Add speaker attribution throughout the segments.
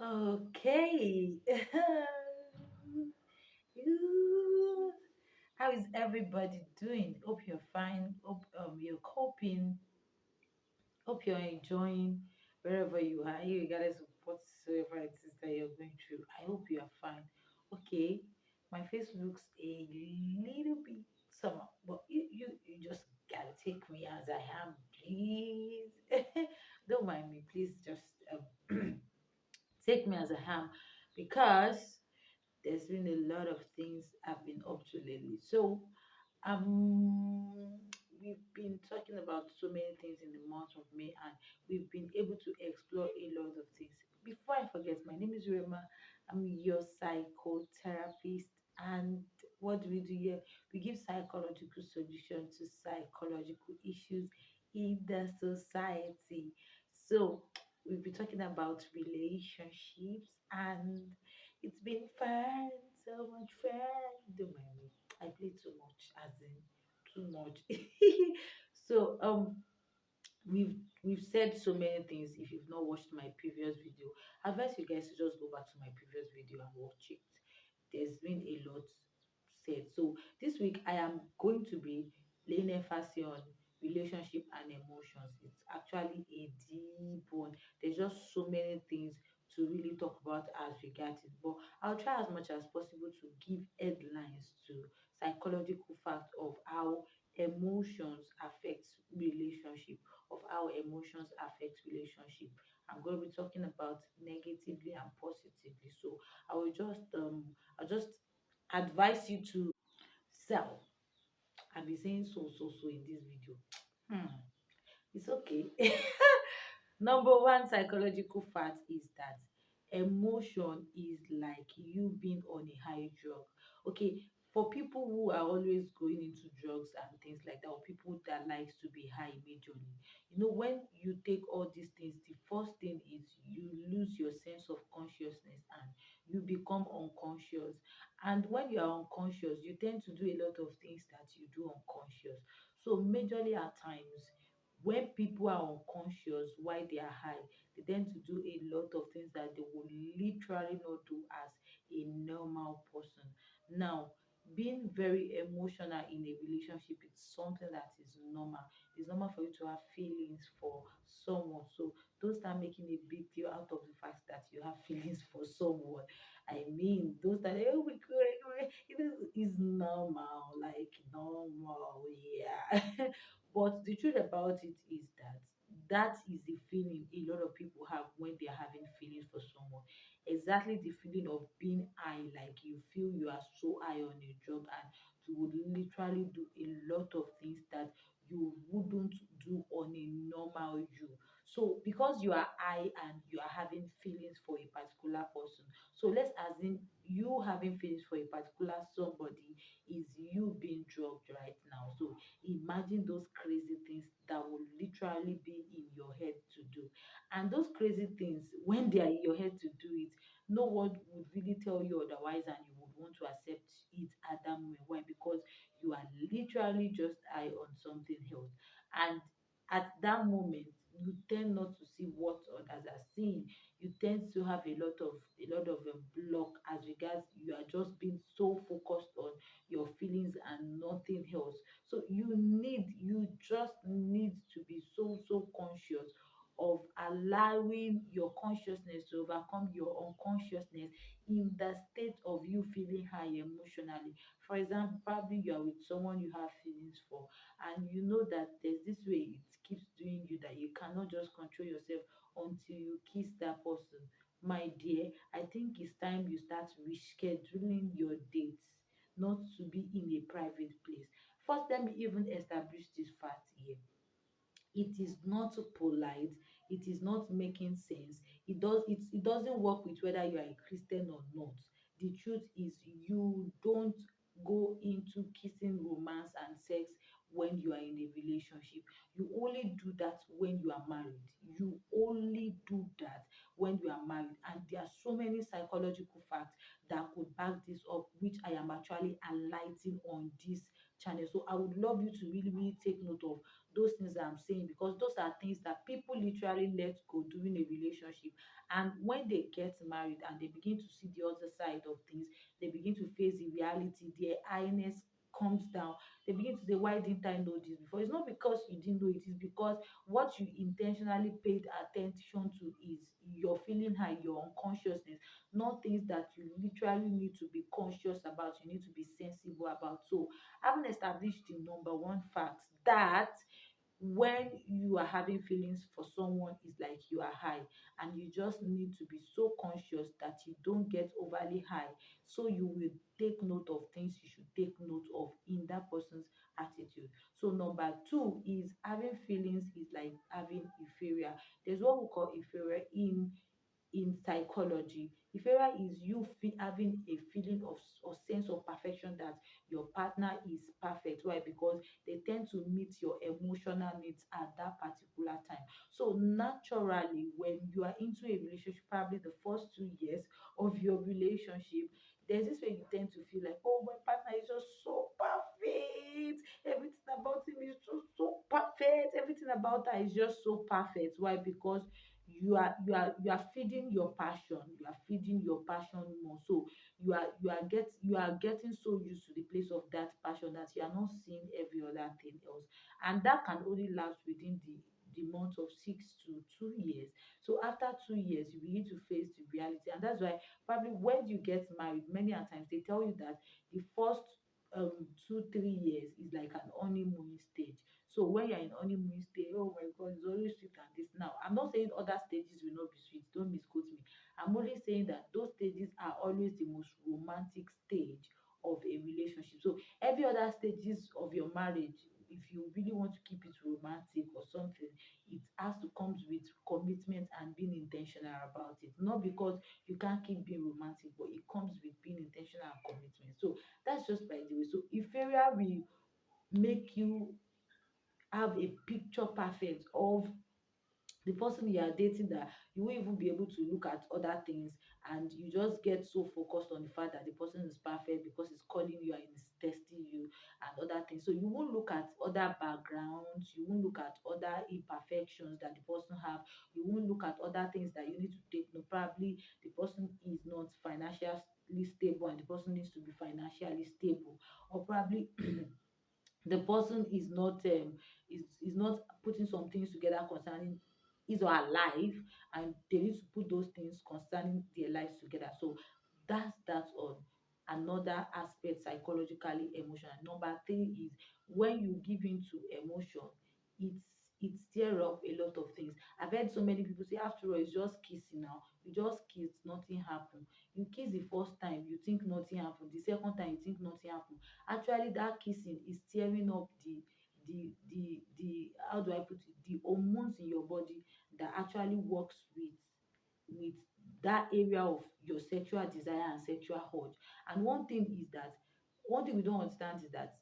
Speaker 1: Okay. Ooh, how is everybody doing? Hope you're fine. Hope you're coping. Hope you're enjoying wherever you are, regardless of whatsoever it is that you're going through. I hope you are fine. Okay, my face looks a little bit somehow, but you just gotta take me as I am, please. Don't mind me, please. Just take me as I am, because there's been a lot of things I've been up to lately. So um, we've been talking about so many things in the month of May, and we've been able to explore a lot of things. Before I forget, my name is Rema. I'm your psychotherapist, and what do we do here? We give psychological solutions to psychological issues in the society. So we'll be talking about relationships, and it's been fun, so much fun. Don't mind me. I play too much, as in too much. So we've said so many things. If you've not watched my previous video, I advise you guys to just go back to my previous video and watch it. There's been a lot said. So this week I am going to be laying emphasis on relationship and emotions. It's actually a deep one. There's just so many things to really talk about as regards it. But I'll try as much as possible to give headlines to psychological fact of how emotions affect relationship, of how emotions affect relationship. I'm going to be talking about negatively and positively. So I will just I'll just advise you to sell. I'll be saying so in this video. Hmm. It's okay. Number one psychological fact is that emotion is like you being on a high drug. Okay, for people who are always going into drugs and things like that, or people that likes to be high majorly, when you take all these things, the first thing is you lose your sense of consciousness and you become unconscious. And when you are unconscious, you tend to do a lot of things that you do unconscious. So majorly at times, when people are unconscious while they are high, they tend to do a lot of things that they will literally not do as a normal person. Now, being very emotional in a relationship is something that is normal. It's normal for you to have feelings for someone. So don't start making a big deal out of the fact that you have feelings for someone. I mean, those that, oh my god, it is normal, like normal, yeah. But the truth about it is that that is the feeling a lot of people have when they are having feelings for someone. Exactly the feeling of being high, like you feel you are so high on a drug, and you would literally do a lot of things that you wouldn't do on a normal you. So because you are high and you are having feelings for a particular person, so let's assume you having feelings for a particular somebody is you being drugged right now. So imagine those crazy things that will literally be in your head to do. And those crazy things, when they are in your head to do it, no one would really tell you otherwise, and you would want to accept it at that moment. Why? Because you are literally just high on something else. And at that moment, you tend not to see what others are seeing. You tend to have a lot of block, as regards you are just being so focused on your feelings and nothing else. So you just need to be so conscious of allowing your consciousness to overcome your unconsciousness in the state of you feeling high emotionally. For example, probably you are with someone you have feelings for, and you know that there's this way it keeps doing you, that you cannot just control yourself until you kiss that person. My dear, I think it's time you start rescheduling your dates, not to be in a private place. First, let me even establish this fact here. It is not polite, it is not making sense, it doesn't work with whether you are a Christian or not. The truth is, you don't go into kissing, romance and sex when you are in a relationship. You only do that when you are married. You only do that when you are married. And there are so many psychological facts that could back this up, which I am actually highlighting on this channel. So I would love you to really, really take note of those things that I'm saying, because those are things that people literally let go during a relationship. And when they get married and they begin to see the other side of things, they begin to face the reality, their highness comes down. They begin to say, why didn't I know this before? It's not because you didn't know, it is because what you intentionally paid attention to is your feeling high, your unconsciousness, not things that you literally need to be conscious about, you need to be sensible about. So having established the number one fact that when you are having feelings for someone is like you are high, and you just need to be so conscious that you don't get overly high, so you will take note of things you should take note of in that person's attitude. So number two is having feelings is like having euphoria. There's what we call euphoria in psychology. Euphoria is you having a feeling of or sense of perfection, that your partner is perfect. Why? Because they tend to meet your emotional needs at that particular time. So naturally, when you are into a relationship, probably the first 2 years of your relationship, there's this way you tend to feel like, oh, my partner is just so perfect. Everything about him is just so perfect. Everything about her is just so perfect. Why? Because you are feeding your passion, you are feeding your passion more. So you are getting so used to the place of that passion that you are not seeing every other thing else. And that can only last within the month of 6 to 2 years. So after 2 years you begin to face the reality. And that's why probably when you get married, many a times they tell you that the first 2 3 years is like an honeymoon stage. So when you're in honeymoon stage, oh my God, it's always sweet and this. Now, I'm not saying other stages will not be sweet. Don't misquote me. I'm only saying that those stages are always the most romantic stage of a relationship. So every other stages of your marriage, if you really want to keep it romantic or something, it has to comes with commitment and being intentional about it. Not because you can't keep being romantic, but it comes with being intentional and commitment. So that's just by the way. So euphoria will make you have a picture perfect of the person you are dating, that you won't even be able to look at other things, and you just get so focused on the fact that the person is perfect because he's calling you and he's testing you and other things. So you won't look at other backgrounds, you won't look at other imperfections that the person have, you won't look at other things that you need to take note. Probably the person is not financially stable and the person needs to be financially stable, or probably the person is not putting some things together concerning his or her life, and they need to put those things concerning their lives together. So that's on another aspect, psychologically emotional. Number three is when you give in to emotion, it's it stir up a lot of things. I've heard so many people say, after all, it's just kissing now. You just kiss, nothing happen. You kiss the first time, you think nothing happen. The second time, you think nothing happen. Actually, that kissing is tearing up the how do I put it, the hormones in your body that actually works with that area of your sexual desire and sexual urge. And one thing we don't understand is that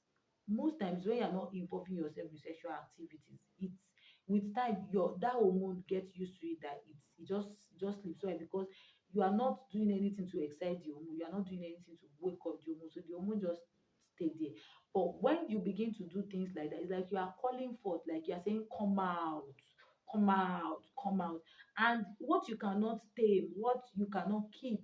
Speaker 1: most times when you're not involving yourself in sexual activities, it's with time your that hormone gets used to it, that it just sleeps. Why? Because you are not doing anything to excite the hormone, you are not doing anything to wake up the hormone, so the hormone just stay there. But when you begin to do things like that, it's like you are calling forth, like you are saying, come out, come out, come out. And what you cannot tame, what you cannot keep,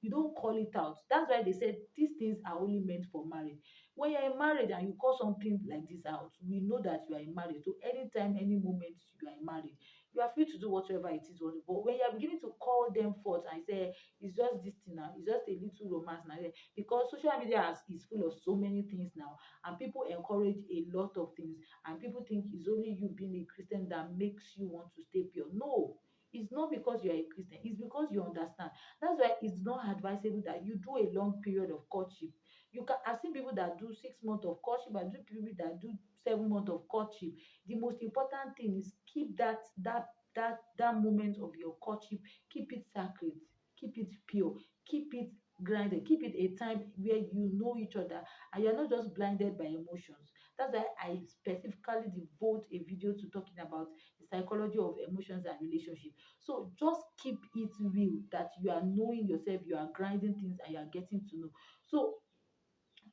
Speaker 1: you don't call it out. That's why they said these things are only meant for marriage. When you're in marriage and you call something like this out, we know that you are in marriage. So anytime, any moment you are in marriage, you are free to do whatever it is. But when you are beginning to call them forth and say, it's just this thing now, it's just a little romance now, because social media is full of so many things now, and people encourage a lot of things, and people think it's only you being a Christian that makes you want to stay pure. No, it's not because you are a Christian, it's because you understand. That's why it's not advisable that you do a long period of courtship. I've seen people that do 6 months of courtship, and do people that do 7 months of courtship. The most important thing is keep that moment of your courtship, keep it sacred, keep it pure, keep it grounded, keep it a time where you know each other and you're not just blinded by emotions. That's why I specifically devote a video to talking about the psychology of emotions and relationship. So just keep it real, that you are knowing yourself, you are grinding things, and you are getting to know. So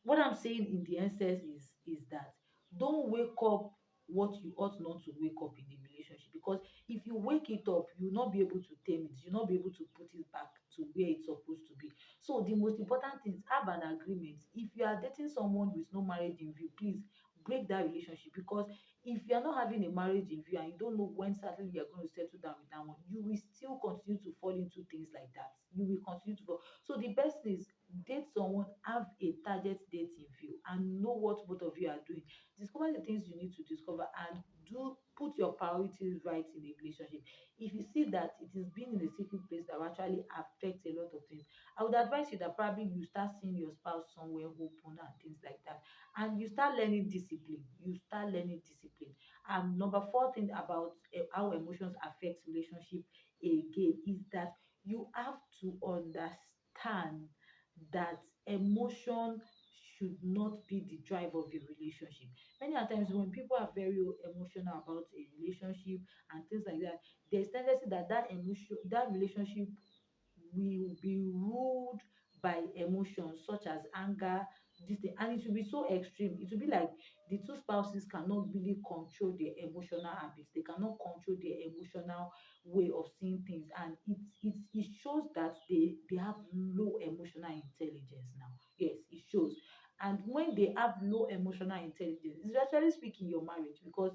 Speaker 1: what I'm saying in the essence is is that don't wake up what you ought not to wake up in the relationship, because if you wake it up, you'll not be able to tame it, you'll not be able to put it back to where it's supposed to be. So the most important thing is have an agreement. If you are dating someone with no marriage in view, please break that relationship, because if you are not having a marriage in view and you don't know when certainly you're going to settle down with that one, you will still continue to fall into things like that. You will continue to fall. So the best thing is date someone, have a target date in view, and know what both of you are doing. Discover the things you need to discover, and do put your priorities right in the relationship. If you see that it is being in a secret place that will actually affect a lot of things, I would advise you that probably you start seeing your spouse somewhere open and things like that, and you start learning discipline. You start learning discipline. And number four thing about how emotions affect relationship again is that you have to understand that emotion should not be the drive of your relationship. Many a times when people are very emotional about a relationship and things like that, there's tendency that that relationship will be ruled by emotions such as anger, this thing, and it will be so extreme. It will be like the two spouses cannot really control their emotional habits, they cannot control their emotional way of seeing things, and it shows that they have low emotional intelligence now. Yes, it shows. And when they have low emotional intelligence, it's actually speaking your marriage, because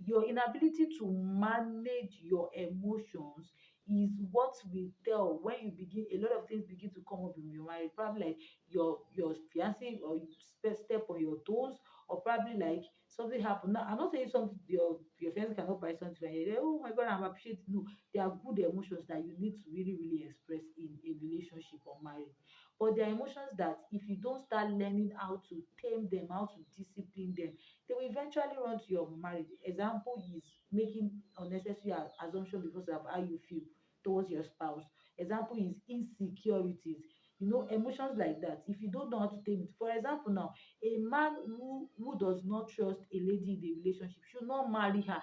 Speaker 1: your inability to manage your emotions is what will tell when you begin, a lot of things begin to come up in your marriage, probably like your fiancé or you step on your toes, or probably like something happen. Now I'm not saying something your fiancé cannot buy something and you're like, oh my god, I'm appreciating. No, there are good emotions that you need to really really express in a relationship or marriage, but there are emotions that if you don't start learning how to tame them, how to discipline them, they will eventually run to your marriage. Example is making unnecessary assumption because of how you feel towards your spouse. Example is insecurities. You know, emotions like that. If you don't know how to tame it, for example, now a man who does not trust a lady in the relationship should not marry her,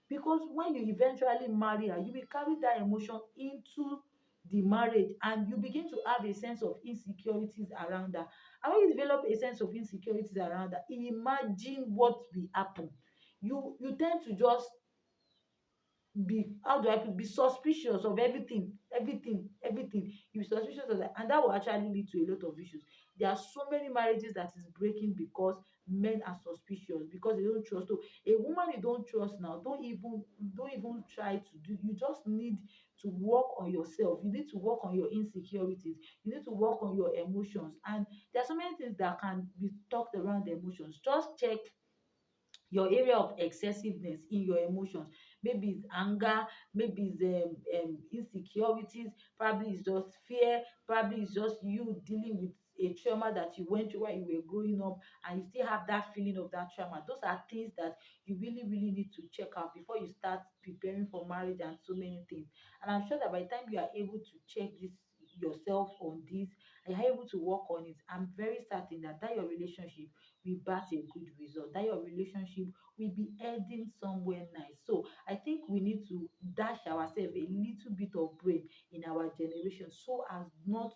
Speaker 1: because when you eventually marry her, you will carry that emotion into the marriage, and you begin to have a sense of insecurities around her. And when you develop a sense of insecurities around her, imagine what will happen. You tend to just be, how do I put, be suspicious of everything. You be suspicious of that, and that will actually lead to a lot of issues. There are so many marriages that is breaking because men are suspicious, because they don't trust. So a woman you don't trust now, don't even try to do. You just need to work on yourself. You need to work on your insecurities. You need to work on your emotions. And there are so many things that can be talked around the emotions. Just check your area of excessiveness in your emotions. Maybe it's anger, maybe it's insecurities, probably it's just fear, probably it's just you dealing with a trauma that you went through while you were growing up, and you still have that feeling of that trauma. Those are things that you really really need to check out before you start preparing for marriage and so many things. And I'm sure that by the time you are able to check this yourself on this and you're able to work on it, I'm very certain that your relationship will bat a good result, that your relationship will be heading somewhere nice. So I think we need to dash ourselves a little bit of brain in our generation, so as not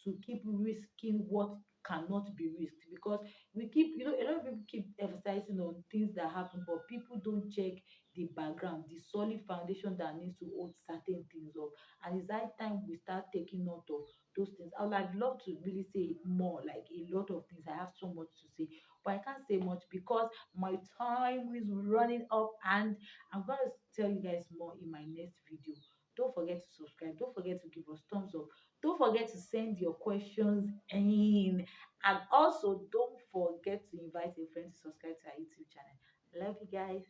Speaker 1: to keep risking what cannot be risked, because we keep, a lot of people keep emphasizing on things that happen, but people don't check the background, the solid foundation that needs to hold certain things up. And it's high time we start taking note of those things. I would have loved to really say more, like a lot of things. I have so much to say, but I can't say much because my time is running up, and I'm going to tell you guys more in my next video. Don't forget to subscribe. Don't forget to give us thumbs up. Don't forget to send your questions in. And also, don't forget to invite a friend to subscribe to our YouTube channel. Love you guys.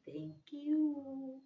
Speaker 1: Thank you.